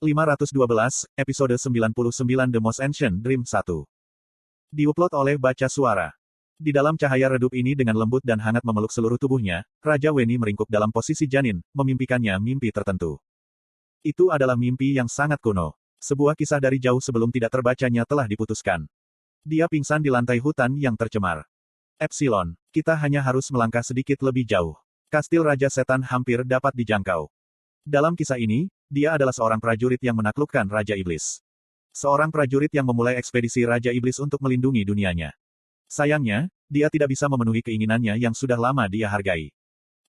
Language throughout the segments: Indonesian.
512, episode 99 The Most Ancient Dream 1. Diupload oleh Baca Suara. Di dalam cahaya redup ini dengan lembut dan hangat memeluk seluruh tubuhnya, Raja Weni meringkuk dalam posisi janin, memimpikannya mimpi tertentu. Itu adalah mimpi yang sangat kuno. Sebuah kisah dari jauh sebelum tidak terbacanya telah diputuskan. Dia pingsan di lantai hutan yang tercemar. Epsilon, kita hanya harus melangkah sedikit lebih jauh. Kastil Raja Setan hampir dapat dijangkau. Dalam kisah ini, dia adalah seorang prajurit yang menaklukkan Raja Iblis. Seorang prajurit yang memulai ekspedisi Raja Iblis untuk melindungi dunianya. Sayangnya, dia tidak bisa memenuhi keinginannya yang sudah lama dia hargai.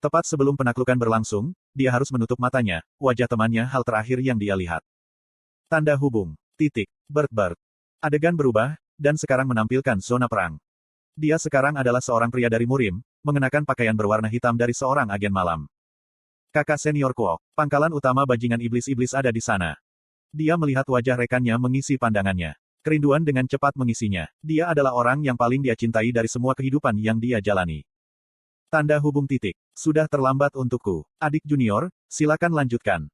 Tepat sebelum penaklukan berlangsung, dia harus menutup matanya, wajah temannya hal terakhir yang dia lihat. Tanda hubung. Bert. Adegan berubah, dan sekarang menampilkan zona perang. Dia sekarang adalah seorang pria dari Murim, mengenakan pakaian berwarna hitam dari seorang agen malam. Kakak senior Kwok, pangkalan utama bajingan iblis-iblis ada di sana. Dia melihat wajah rekannya mengisi pandangannya. Kerinduan dengan cepat mengisinya. Dia adalah orang yang paling dia cintai dari semua kehidupan yang dia jalani. Tanda hubung. Sudah terlambat untukku. Adik junior, silakan lanjutkan.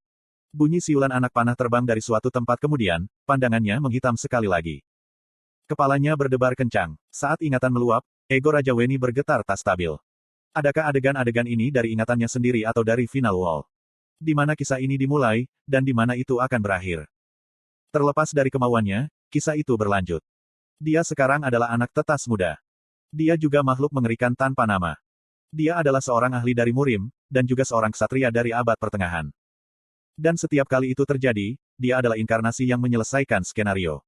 Bunyi siulan anak panah terbang dari suatu tempat kemudian, pandangannya menghitam sekali lagi. Kepalanya berdebar kencang. Saat ingatan meluap, ego Raja Weni bergetar tak stabil. Adakah adegan-adegan ini dari ingatannya sendiri atau dari final wall? Di mana kisah ini dimulai, dan di mana itu akan berakhir? Terlepas dari kemauannya, kisah itu berlanjut. Dia sekarang adalah anak tetas muda. Dia juga makhluk mengerikan tanpa nama. Dia adalah seorang ahli dari Murim, dan juga seorang ksatria dari abad pertengahan. Dan setiap kali itu terjadi, dia adalah inkarnasi yang menyelesaikan skenario.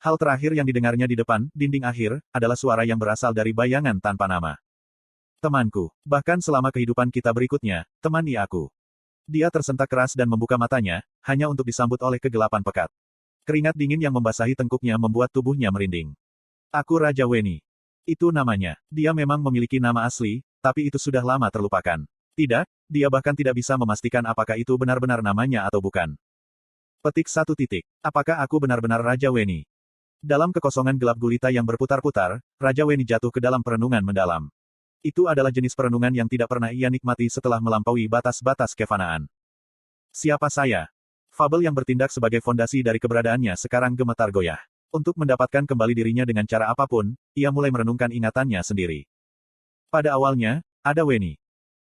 Hal terakhir yang didengarnya di depan dinding akhir, adalah suara yang berasal dari bayangan tanpa nama. Temanku, bahkan selama kehidupan kita berikutnya, temani aku. Dia tersentak keras dan membuka matanya, hanya untuk disambut oleh kegelapan pekat. Keringat dingin yang membasahi tengkuknya membuat tubuhnya merinding. Aku Raja Weni. Itu namanya. Dia memang memiliki nama asli, tapi itu sudah lama terlupakan. Tidak, dia bahkan tidak bisa memastikan apakah itu benar-benar namanya atau bukan. Petik 1. Apakah aku benar-benar Raja Weni? Dalam kekosongan gelap gulita yang berputar-putar, Raja Weni jatuh ke dalam perenungan mendalam. Itu adalah jenis perenungan yang tidak pernah ia nikmati setelah melampaui batas-batas kefanaan. Siapa saya? Fabel yang bertindak sebagai fondasi dari keberadaannya sekarang gemetar goyah. Untuk mendapatkan kembali dirinya dengan cara apapun, ia mulai merenungkan ingatannya sendiri. Pada awalnya, ada Weni.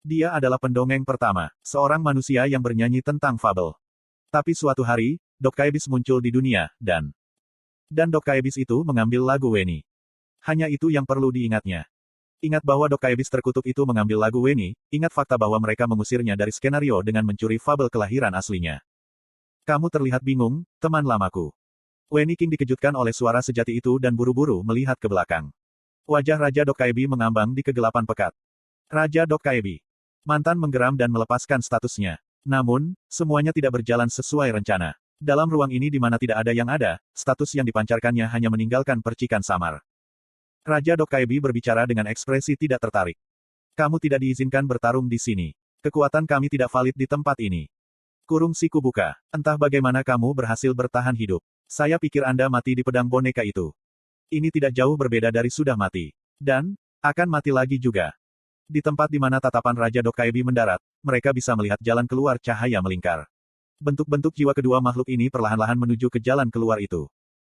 Dia adalah pendongeng pertama, seorang manusia yang bernyanyi tentang fabel. Tapi suatu hari, Dok Kaebis muncul di dunia, dan Dok Kaebis itu mengambil lagu Weni. Hanya itu yang perlu diingatnya. Ingat bahwa Dok Kaebis terkutuk itu mengambil lagu Weni, ingat fakta bahwa mereka mengusirnya dari skenario dengan mencuri fabel kelahiran aslinya. Kamu terlihat bingung, teman lamaku. Weni King dikejutkan oleh suara sejati itu dan buru-buru melihat ke belakang. Wajah Raja Dok Kaebi mengambang di kegelapan pekat. Raja Dok Kaebi. Mantan menggeram dan melepaskan statusnya. Namun, semuanya tidak berjalan sesuai rencana. Dalam ruang ini di mana tidak ada yang ada, status yang dipancarkannya hanya meninggalkan percikan samar. Raja Dok Kaebi berbicara dengan ekspresi tidak tertarik. Kamu tidak diizinkan bertarung di sini. Kekuatan kami tidak valid di tempat ini. Kurung siku buka. Entah bagaimana kamu berhasil bertahan hidup. Saya pikir Anda mati di pedang boneka itu. Ini tidak jauh berbeda dari sudah mati. Dan, akan mati lagi juga. Di tempat di mana tatapan Raja Dok Kaebi mendarat, mereka bisa melihat jalan keluar cahaya melingkar. Bentuk-bentuk jiwa kedua makhluk ini perlahan-lahan menuju ke jalan keluar itu.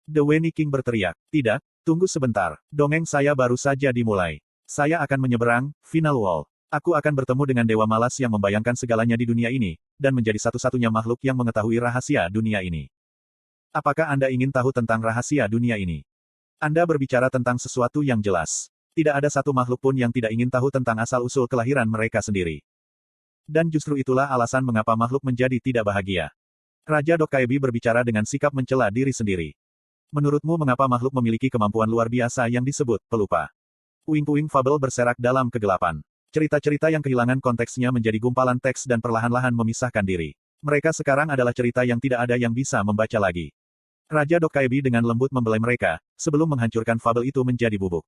The Weni King berteriak, tidak, tunggu sebentar, dongeng saya baru saja dimulai. Saya akan menyeberang, final wall. Aku akan bertemu dengan Dewa Malas yang membayangkan segalanya di dunia ini, dan menjadi satu-satunya makhluk yang mengetahui rahasia dunia ini. Apakah Anda ingin tahu tentang rahasia dunia ini? Anda berbicara tentang sesuatu yang jelas. Tidak ada satu makhluk pun yang tidak ingin tahu tentang asal-usul kelahiran mereka sendiri. Dan justru itulah alasan mengapa makhluk menjadi tidak bahagia. Raja Dok Kaebi berbicara dengan sikap mencela diri sendiri. Menurutmu mengapa makhluk memiliki kemampuan luar biasa yang disebut pelupa? Puing-puing fabel berserak dalam kegelapan. Cerita-cerita yang kehilangan konteksnya menjadi gumpalan teks dan perlahan-lahan memisahkan diri. Mereka sekarang adalah cerita yang tidak ada yang bisa membaca lagi. Raja Dok Kaebi dengan lembut membelai mereka, sebelum menghancurkan fabel itu menjadi bubuk.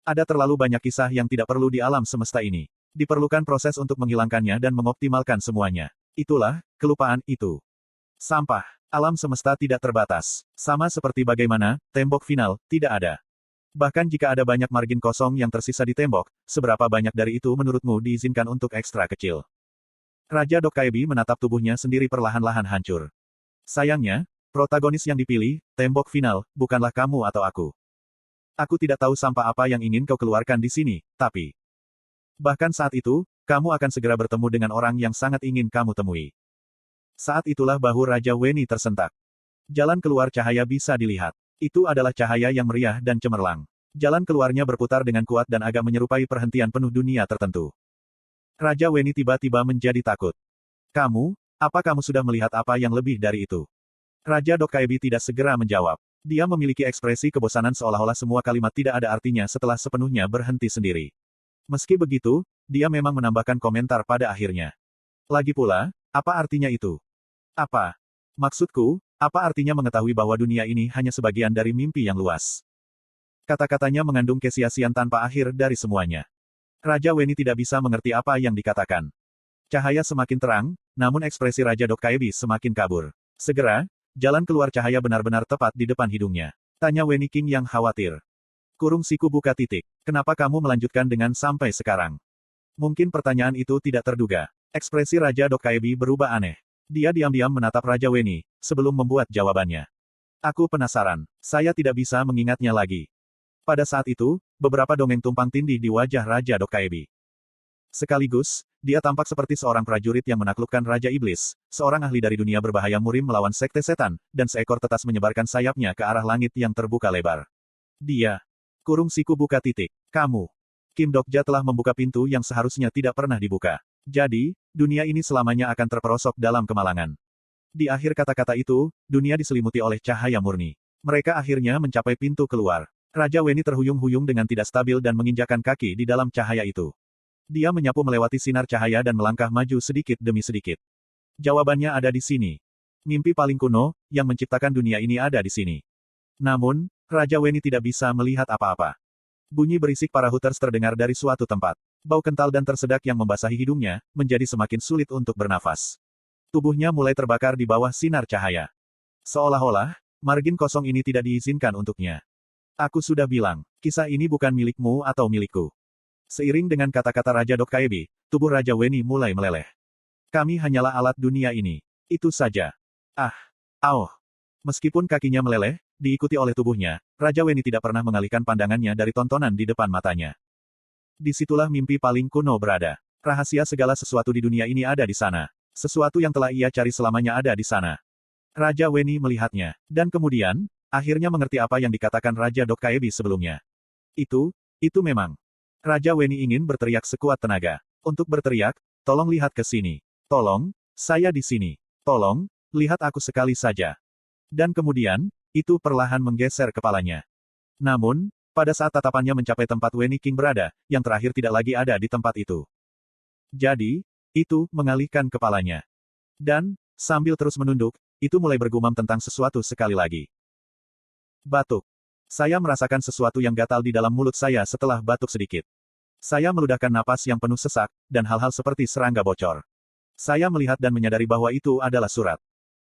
Ada terlalu banyak kisah yang tidak perlu di alam semesta ini. Diperlukan proses untuk menghilangkannya dan mengoptimalkan semuanya. Itulah, kelupaan itu. Sampah. Alam semesta tidak terbatas. Sama seperti bagaimana, tembok final, tidak ada. Bahkan jika ada banyak margin kosong yang tersisa di tembok, seberapa banyak dari itu menurutmu diizinkan untuk ekstra kecil? Raja Dok Kaebi menatap tubuhnya sendiri perlahan-lahan hancur. Sayangnya, protagonis yang dipilih, tembok final, bukanlah kamu atau aku. Aku tidak tahu sampah apa yang ingin kau keluarkan di sini, tapi... Bahkan saat itu, kamu akan segera bertemu dengan orang yang sangat ingin kamu temui. Saat itulah bahu Raja Weni tersentak. Jalan keluar cahaya bisa dilihat. Itu adalah cahaya yang meriah dan cemerlang. Jalan keluarnya berputar dengan kuat dan agak menyerupai perhentian penuh dunia tertentu. Raja Weni tiba-tiba menjadi takut. Apa kamu sudah melihat apa yang lebih dari itu? Raja Dokkaebi tidak segera menjawab. Dia memiliki ekspresi kebosanan seolah-olah semua kalimat tidak ada artinya setelah sepenuhnya berhenti sendiri. Meski begitu, dia memang menambahkan komentar pada akhirnya. Lagi pula, apa artinya itu? Apa? Maksudku, apa artinya mengetahui bahwa dunia ini hanya sebagian dari mimpi yang luas? Kata-katanya mengandung kesia-siaan tanpa akhir dari semuanya. Raja Weni tidak bisa mengerti apa yang dikatakan. Cahaya semakin terang, namun ekspresi Raja Dokkaebi semakin kabur. Segera, jalan keluar cahaya benar-benar tepat di depan hidungnya. Tanya Weni King yang khawatir. Kurung siku buka titik. Kenapa kamu melanjutkan dengan sampai sekarang? Mungkin pertanyaan itu tidak terduga. Ekspresi Raja Dokkaebi berubah aneh. Dia diam-diam menatap Raja Weni, sebelum membuat jawabannya. Aku penasaran. Saya tidak bisa mengingatnya lagi. Pada saat itu, beberapa dongeng tumpang tindih di wajah Raja Dokkaebi. Sekaligus, dia tampak seperti seorang prajurit yang menaklukkan Raja Iblis, seorang ahli dari dunia berbahaya murim melawan sekte setan, dan seekor tetas menyebarkan sayapnya ke arah langit yang terbuka lebar. Dia. Kurung siku buka titik. Kamu. Kim Dokja telah membuka pintu yang seharusnya tidak pernah dibuka. Jadi, dunia ini selamanya akan terperosok dalam kemalangan. Di akhir kata-kata itu, dunia diselimuti oleh cahaya murni. Mereka akhirnya mencapai pintu keluar. Raja Weni terhuyung-huyung dengan tidak stabil dan menginjakan kaki di dalam cahaya itu. Dia menyapu melewati sinar cahaya dan melangkah maju sedikit demi sedikit. Jawabannya ada di sini. Mimpi paling kuno, yang menciptakan dunia ini ada di sini. Namun, Raja Weni tidak bisa melihat apa-apa. Bunyi berisik para Hooters terdengar dari suatu tempat. Bau kental dan tersedak yang membasahi hidungnya, menjadi semakin sulit untuk bernafas. Tubuhnya mulai terbakar di bawah sinar cahaya. Seolah-olah, margin kosong ini tidak diizinkan untuknya. Aku sudah bilang, kisah ini bukan milikmu atau milikku. Seiring dengan kata-kata Raja Dokkaebi, tubuh Raja Weni mulai meleleh. Kami hanyalah alat dunia ini. Itu saja. Meskipun kakinya meleleh, diikuti oleh tubuhnya, Raja Weni tidak pernah mengalihkan pandangannya dari tontonan di depan matanya. Disitulah mimpi paling kuno berada. Rahasia segala sesuatu di dunia ini ada di sana. Sesuatu yang telah ia cari selamanya ada di sana. Raja Weni melihatnya, dan kemudian, akhirnya mengerti apa yang dikatakan Raja Dokkaebi sebelumnya. Itu memang. Raja Weni ingin berteriak sekuat tenaga. Untuk berteriak, tolong lihat ke sini. Tolong, saya di sini. Tolong, lihat aku sekali saja. Dan kemudian, itu perlahan menggeser kepalanya. Namun, pada saat tatapannya mencapai tempat Weni King berada, yang terakhir tidak lagi ada di tempat itu. Jadi, itu mengalihkan kepalanya. Dan, sambil terus menunduk, itu mulai bergumam tentang sesuatu sekali lagi. Batuk. Saya merasakan sesuatu yang gatal di dalam mulut saya setelah batuk sedikit. Saya meludahkan napas yang penuh sesak, dan hal-hal seperti serangga bocor. Saya melihat dan menyadari bahwa itu adalah surat.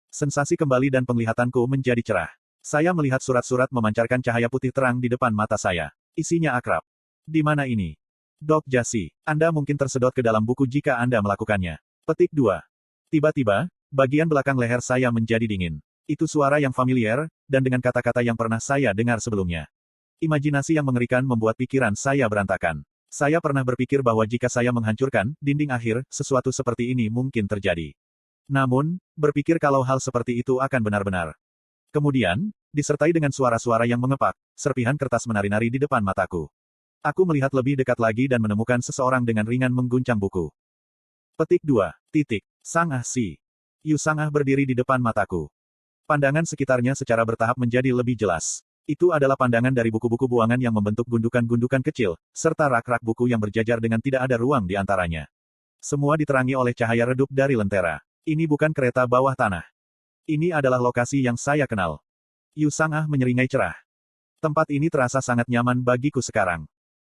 Sensasi kembali dan penglihatanku menjadi cerah. Saya melihat surat-surat memancarkan cahaya putih terang di depan mata saya. Isinya akrab. Di mana ini? Dok Jasi, Anda mungkin tersedot ke dalam buku jika Anda melakukannya. Petik 2. Tiba-tiba, bagian belakang leher saya menjadi dingin. Itu suara yang familiar, dan dengan kata-kata yang pernah saya dengar sebelumnya. Imajinasi yang mengerikan membuat pikiran saya berantakan. Saya pernah berpikir bahwa jika saya menghancurkan dinding akhir, sesuatu seperti ini mungkin terjadi. Namun, berpikir kalau hal seperti itu akan benar-benar. Kemudian, disertai dengan suara-suara yang mengepak, serpihan kertas menari-nari di depan mataku. Aku melihat lebih dekat lagi dan menemukan seseorang dengan ringan mengguncang buku. Petik 2. Sang Ah Si. Yu Sang Ah berdiri di depan mataku. Pandangan sekitarnya secara bertahap menjadi lebih jelas. Itu adalah pandangan dari buku-buku buangan yang membentuk gundukan-gundukan kecil, serta rak-rak buku yang berjajar dengan tidak ada ruang di antaranya. Semua diterangi oleh cahaya redup dari lentera. Ini bukan kereta bawah tanah. Ini adalah lokasi yang saya kenal. Yu Sang Ah menyeringai cerah. Tempat ini terasa sangat nyaman bagiku sekarang.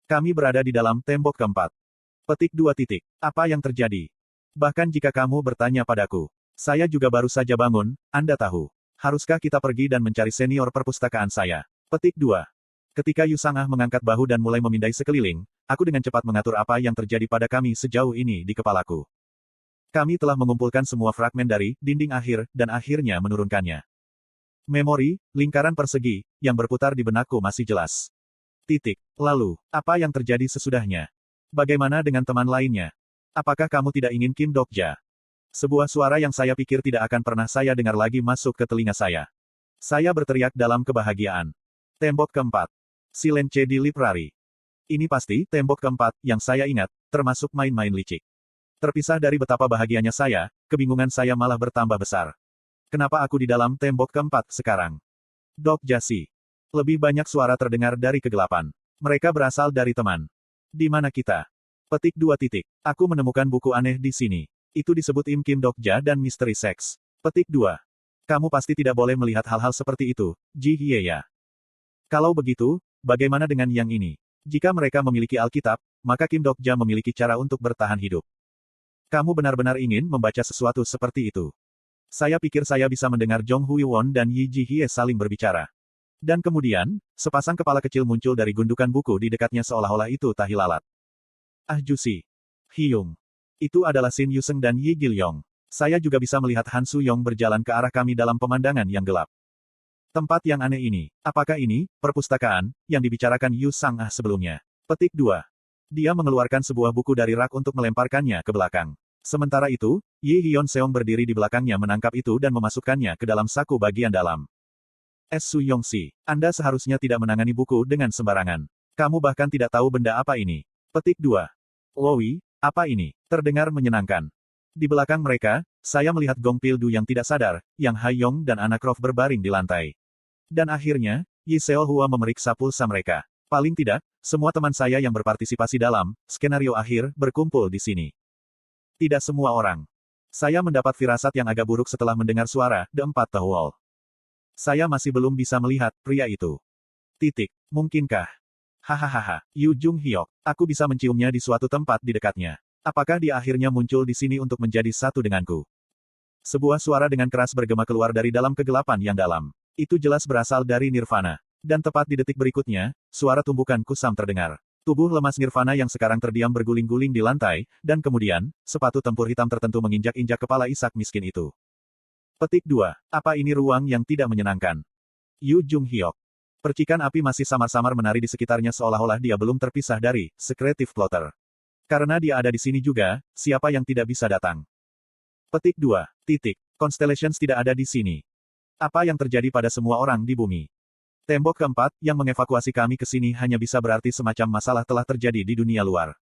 Kami berada di dalam tembok keempat. Petik 2. Apa yang terjadi? Bahkan jika kamu bertanya padaku, saya juga baru saja bangun, Anda tahu. Haruskah kita pergi dan mencari senior perpustakaan saya? Petik 2. Ketika Yu Sang Ah mengangkat bahu dan mulai memindai sekeliling, aku dengan cepat mengatur apa yang terjadi pada kami sejauh ini di kepalaku. Kami telah mengumpulkan semua fragmen dari dinding akhir, dan akhirnya menurunkannya. Memori, lingkaran persegi, yang berputar di benakku masih jelas. Lalu, apa yang terjadi sesudahnya? Bagaimana dengan teman lainnya? Apakah kamu tidak ingin Kim Dokja? Sebuah suara yang saya pikir tidak akan pernah saya dengar lagi masuk ke telinga saya. Saya berteriak dalam kebahagiaan. Tembok keempat. Silence di Library. Ini pasti tembok keempat yang saya ingat, termasuk main-main licik. Terpisah dari betapa bahagianya saya, kebingungan saya malah bertambah besar. Kenapa aku di dalam tembok keempat sekarang? Dokja Si. Lebih banyak suara terdengar dari kegelapan. Mereka berasal dari teman. Di mana kita? Petik 2 titik. Aku menemukan buku aneh di sini. Itu disebut Im Kim Dokja dan Misteri Seks. Petik 2. Kamu pasti tidak boleh melihat hal-hal seperti itu, Ji Hye ya. Kalau begitu, bagaimana dengan yang ini? Jika mereka memiliki Alkitab, maka Kim Dokja memiliki cara untuk bertahan hidup. Kamu benar-benar ingin membaca sesuatu seperti itu. Saya pikir saya bisa mendengar Jong Hui Won dan Yi Ji Hye saling berbicara. Dan kemudian, sepasang kepala kecil muncul dari gundukan buku di dekatnya seolah-olah itu tahi lalat. Ah Jusi. Hyung. Itu adalah Shin Yuseng dan Yi Gilyong. Saya juga bisa melihat Han Suyong berjalan ke arah kami dalam pemandangan yang gelap. Tempat yang aneh ini, apakah ini, perpustakaan, yang dibicarakan Yu Sang-ah sebelumnya? Petik 2. Dia mengeluarkan sebuah buku dari rak untuk melemparkannya ke belakang. Sementara itu, Yi Hyun Seong berdiri di belakangnya menangkap itu dan memasukkannya ke dalam saku bagian dalam. Suyong Si, Anda seharusnya tidak menangani buku dengan sembarangan. Kamu bahkan tidak tahu benda apa ini. Petik 2. Lowi, apa ini? Terdengar menyenangkan. Di belakang mereka, saya melihat Gong Pildu yang tidak sadar, Yang Haiyong dan anak Croft berbaring di lantai. Dan akhirnya, Yi Seol Hua memeriksa pulsa mereka. Paling tidak, semua teman saya yang berpartisipasi dalam skenario akhir berkumpul di sini. Tidak semua orang. Saya mendapat firasat yang agak buruk setelah mendengar suara The Empat Tahwol. Saya masih belum bisa melihat pria itu. Mungkinkah? Hahaha, Yu Jung Hyok. Aku bisa menciumnya di suatu tempat di dekatnya. Apakah dia akhirnya muncul di sini untuk menjadi satu denganku? Sebuah suara dengan keras bergema keluar dari dalam kegelapan yang dalam. Itu jelas berasal dari Nirvana. Dan tepat di detik berikutnya, suara tumbukan kusam terdengar. Tubuh lemas Nirvana yang sekarang terdiam berguling-guling di lantai, dan kemudian, sepatu tempur hitam tertentu menginjak-injak kepala Isak miskin itu. Petik 2. Apa ini ruang yang tidak menyenangkan? Yu Jung Hyok. Percikan api masih samar-samar menari di sekitarnya seolah-olah dia belum terpisah dari Secretive Plotter. Karena dia ada di sini juga, siapa yang tidak bisa datang? Petik 2. Constellations tidak ada di sini. Apa yang terjadi pada semua orang di bumi? Tembok keempat, yang mengevakuasi kami ke sini hanya bisa berarti semacam masalah telah terjadi di dunia luar.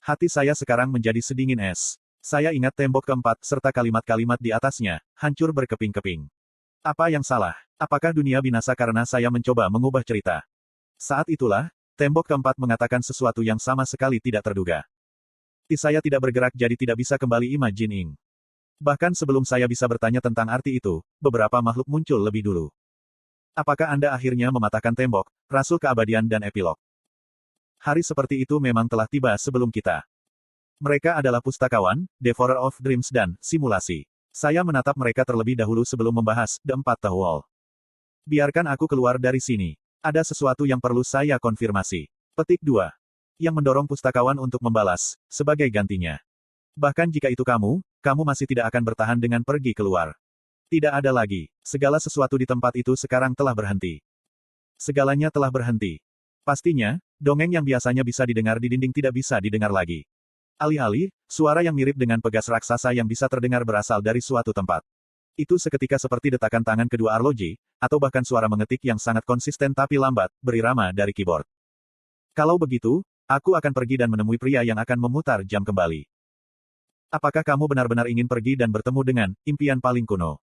Hati saya sekarang menjadi sedingin es. Saya ingat tembok keempat, serta kalimat-kalimat di atasnya, hancur berkeping-keping. Apa yang salah? Apakah dunia binasa karena saya mencoba mengubah cerita? Saat itulah, tembok keempat mengatakan sesuatu yang sama sekali tidak terduga. Saya tidak bergerak jadi tidak bisa kembali Imagine Inc. Bahkan sebelum saya bisa bertanya tentang arti itu, beberapa makhluk muncul lebih dulu. Apakah Anda akhirnya mematahkan tembok, Rasul Keabadian dan Epilog? Hari seperti itu memang telah tiba sebelum kita. Mereka adalah pustakawan, Devourer of Dreams dan simulasi. Saya menatap mereka terlebih dahulu sebelum membahas The Empat Tahwol. Biarkan aku keluar dari sini. Ada sesuatu yang perlu saya konfirmasi. Petik 2. Yang mendorong pustakawan untuk membalas, sebagai gantinya. Bahkan jika itu kamu masih tidak akan bertahan dengan pergi keluar. Tidak ada lagi. Segala sesuatu di tempat itu sekarang telah berhenti. Segalanya telah berhenti. Pastinya, dongeng yang biasanya bisa didengar di dinding tidak bisa didengar lagi. Alih-alih, suara yang mirip dengan pegas raksasa yang bisa terdengar berasal dari suatu tempat. Itu seketika seperti detakan tangan kedua arloji, atau bahkan suara mengetik yang sangat konsisten tapi lambat, berirama dari keyboard. Kalau begitu, aku akan pergi dan menemui pria yang akan memutar jam kembali. Apakah kamu benar-benar ingin pergi dan bertemu dengan impian paling kuno?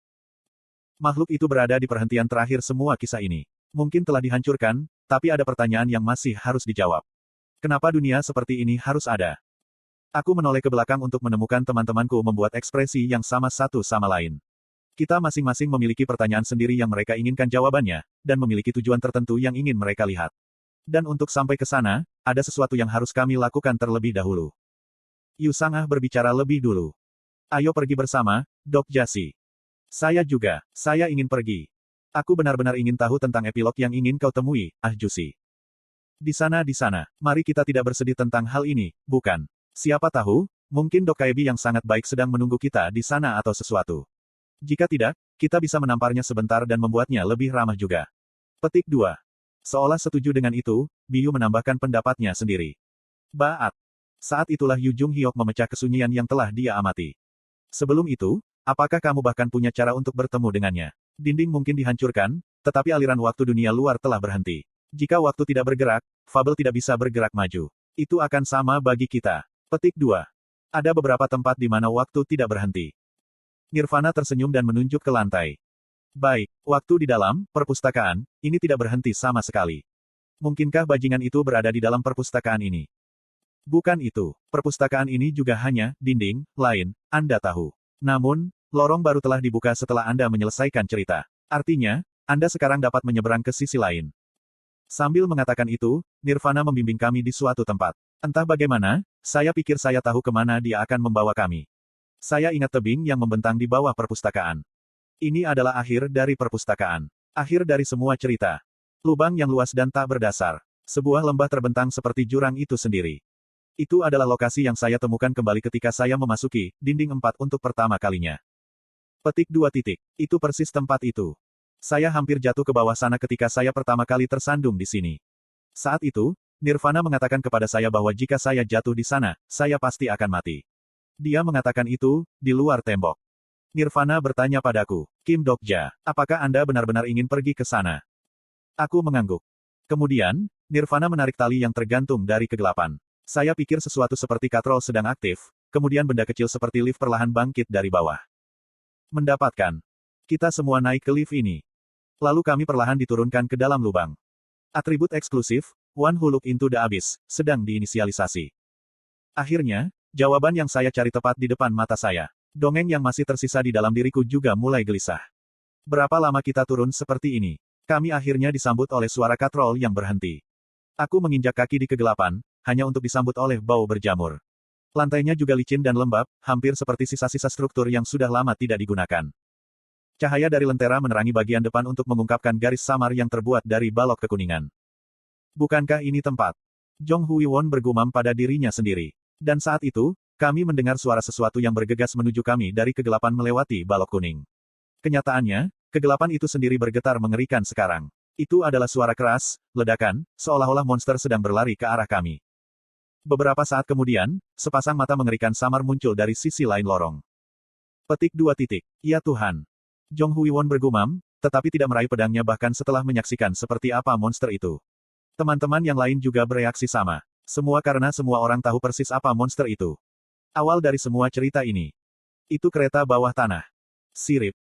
Makhluk itu berada di perhentian terakhir semua kisah ini. Mungkin telah dihancurkan, tapi ada pertanyaan yang masih harus dijawab. Kenapa dunia seperti ini harus ada? Aku menoleh ke belakang untuk menemukan teman-temanku membuat ekspresi yang sama satu sama lain. Kita masing-masing memiliki pertanyaan sendiri yang mereka inginkan jawabannya, dan memiliki tujuan tertentu yang ingin mereka lihat. Dan untuk sampai ke sana, ada sesuatu yang harus kami lakukan terlebih dahulu. Yu Sang-ah berbicara lebih dulu. Ayo pergi bersama, Dok Jasi. Saya juga, saya ingin pergi. Aku benar-benar ingin tahu tentang epilog yang ingin kau temui, Jusi. Di sana, mari kita tidak bersedih tentang hal ini, bukan? Siapa tahu, Mungkin Dok Kaibi yang sangat baik sedang menunggu kita di sana atau sesuatu. Jika tidak, kita bisa menamparnya sebentar dan membuatnya lebih ramah juga. Petik 2. Seolah setuju dengan itu, Biyu menambahkan pendapatnya sendiri. Baat. Saat itulah Yu Jung Hyok memecah kesunyian yang telah dia amati. Sebelum itu, apakah kamu bahkan punya cara untuk bertemu dengannya? Dinding mungkin dihancurkan, tetapi aliran waktu dunia luar telah berhenti. Jika waktu tidak bergerak, fabel tidak bisa bergerak maju. Itu akan sama bagi kita. Petik 2. Ada beberapa tempat di mana waktu tidak berhenti. Nirvana tersenyum dan menunjuk ke lantai. Baik, waktu di dalam perpustakaan ini tidak berhenti sama sekali. Mungkinkah bajingan itu berada di dalam perpustakaan ini? Bukan itu. Perpustakaan ini juga hanya dinding lain, Anda tahu. Namun, lorong baru telah dibuka setelah Anda menyelesaikan cerita. Artinya, Anda sekarang dapat menyeberang ke sisi lain. Sambil mengatakan itu, Nirvana membimbing kami di suatu tempat. Entah bagaimana, saya pikir saya tahu kemana dia akan membawa kami. Saya ingat tebing yang membentang di bawah perpustakaan. Ini adalah akhir dari perpustakaan. Akhir dari semua cerita. Lubang yang luas dan tak berdasar. Sebuah lembah terbentang seperti jurang itu sendiri. Itu adalah lokasi yang saya temukan kembali ketika saya memasuki dinding 4 untuk pertama kalinya. Petik 2 titik. Itu persis tempat itu. Saya hampir jatuh ke bawah sana ketika saya pertama kali tersandung di sini. Saat itu, Nirvana mengatakan kepada saya bahwa jika saya jatuh di sana, saya pasti akan mati. Dia mengatakan itu di luar tembok. Nirvana bertanya padaku, Kim Dokja, apakah Anda benar-benar ingin pergi ke sana? Aku mengangguk. Kemudian, Nirvana menarik tali yang tergantung dari kegelapan. Saya pikir sesuatu seperti katrol sedang aktif, kemudian benda kecil seperti lift perlahan bangkit dari bawah. Mendapatkan. Kita semua naik ke lift ini. Lalu kami perlahan diturunkan ke dalam lubang. Atribut eksklusif, One Who Look Into the Abyss, sedang diinisialisasi. Akhirnya, jawaban yang saya cari tepat di depan mata saya. Dongeng yang masih tersisa di dalam diriku juga mulai gelisah. Berapa lama kita turun seperti ini? Kami akhirnya disambut oleh suara katrol yang berhenti. Aku menginjak kaki di kegelapan, hanya untuk disambut oleh bau berjamur. Lantainya juga licin dan lembab, hampir seperti sisa-sisa struktur yang sudah lama tidak digunakan. Cahaya dari lentera menerangi bagian depan untuk mengungkapkan garis samar yang terbuat dari balok kekuningan. Bukankah ini tempat? Jong Hui Won bergumam pada dirinya sendiri. Dan saat itu, kami mendengar suara sesuatu yang bergegas menuju kami dari kegelapan melewati balok kuning. Kenyataannya, kegelapan itu sendiri bergetar mengerikan sekarang. Itu adalah suara keras, ledakan, seolah-olah monster sedang berlari ke arah kami. Beberapa saat kemudian, sepasang mata mengerikan samar muncul dari sisi lain lorong. Petik 2 titik. Ya Tuhan. Jong Hui Won bergumam, tetapi tidak meraih pedangnya bahkan setelah menyaksikan seperti apa monster itu. Teman-teman yang lain juga bereaksi sama. Semua karena semua orang tahu persis apa monster itu. Awal dari semua cerita ini. Itu kereta bawah tanah. Sirip.